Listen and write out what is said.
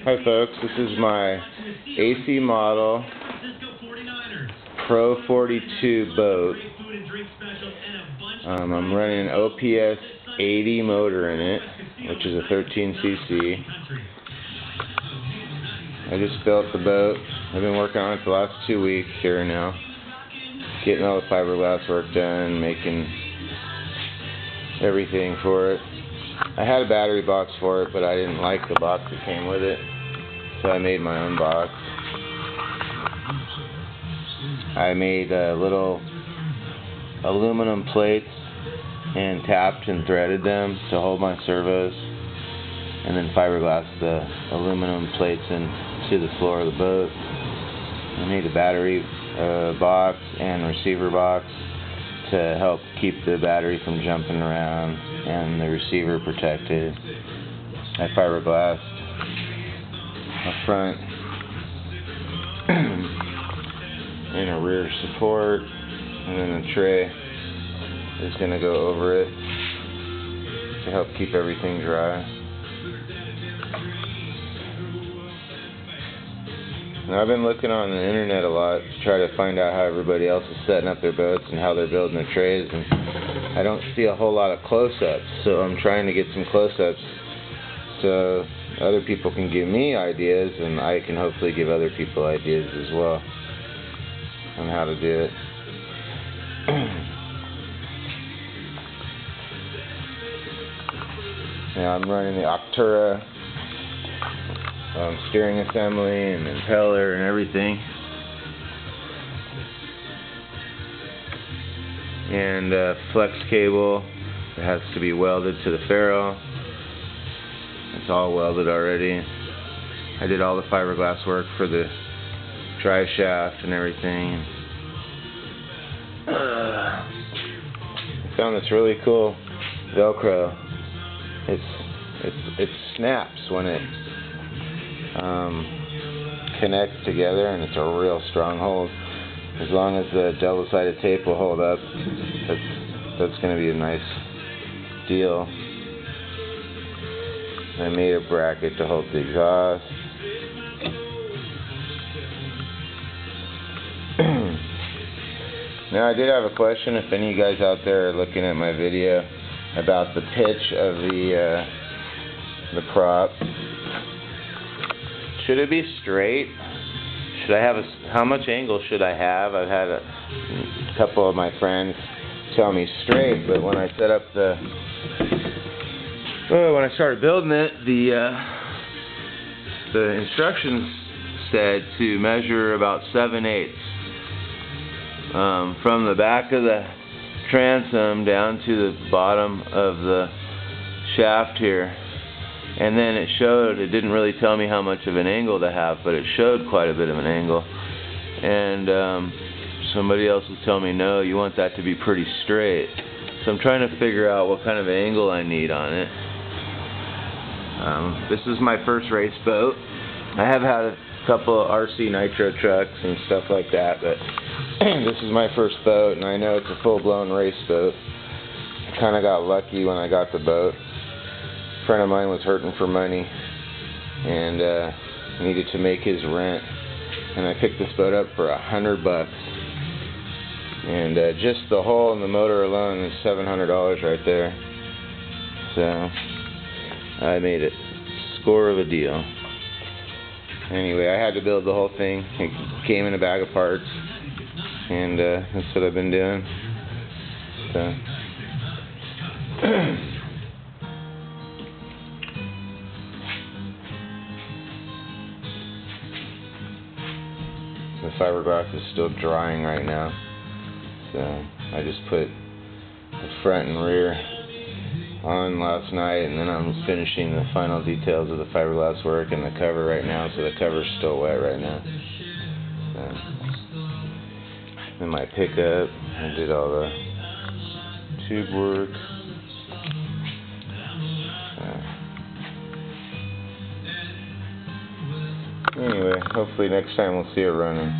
Hi folks, this is my AC model Pro 42 boat. I'm running an OPS 80 motor in it, which is a 13cc. I just built the boat. I've been working on it the last 2 weeks here now, getting all the fiberglass work done, making everything for it. I had a battery box for it, but I didn't like the box that came with it, so I made my own box. I made little aluminum plates and tapped and threaded them to hold my servos, and then fiberglassed the aluminum plates into the floor of the boat. I made a battery box and receiver box to help keep the battery from jumping around and the receiver protected. I fiberglassed a front and a rear support, and then the tray is going to go over it to help keep everything dry. Now, I've been looking on the internet a lot to try to find out how everybody else is setting up their boats and how they're building their trays, and I don't see a whole lot of close-ups, so I'm trying to get some close-ups so other people can give me ideas, and I can hopefully give other people ideas as well on how to do it. Now I'm running the Octura steering assembly and impeller and everything, and flex cable that has to be welded to the ferrule. It's all welded already. I did all the fiberglass work for the drive shaft and everything. I found this really cool Velcro. It snaps when it connects together, and it's a real strong hold. As long as the double-sided tape will hold up, that's going to be a nice deal. I made a bracket to hold the exhaust. Now, I did have a question if any of you guys out there are looking at my video about the pitch of the prop. Should it be straight? Should I have how much angle should I have? I've had a couple of my friends tell me straight, but when I set up when I started building it, the instructions said to measure about 7/8 from the back of the transom down to the bottom of the shaft here. And then it showed, it didn't really tell me how much of an angle to have, but it showed quite a bit of an angle. And somebody else was telling me, no, you want that to be pretty straight. So I'm trying to figure out what kind of angle I need on it. This is my first race boat. I have had a couple of RC Nitro trucks and stuff like that, but this is my first boat, and I know it's a full-blown race boat. I kind of got lucky when I got the boat. A friend of mine was hurting for money and needed to make his rent, and I picked this boat up for $100, and just the hull and the motor alone is $700 right there. So I made it score of a deal. Anyway, I had to build the whole thing. It came in a bag of parts, and that's what I've been doing. So the fiberglass is still drying right now, so I just put the front and rear on last night, and then I'm finishing the final details of the fiberglass work and the cover right now, so the cover's still wet right now. So, then my pickup, I did all the tube work. Anyway, hopefully next time we'll see it running.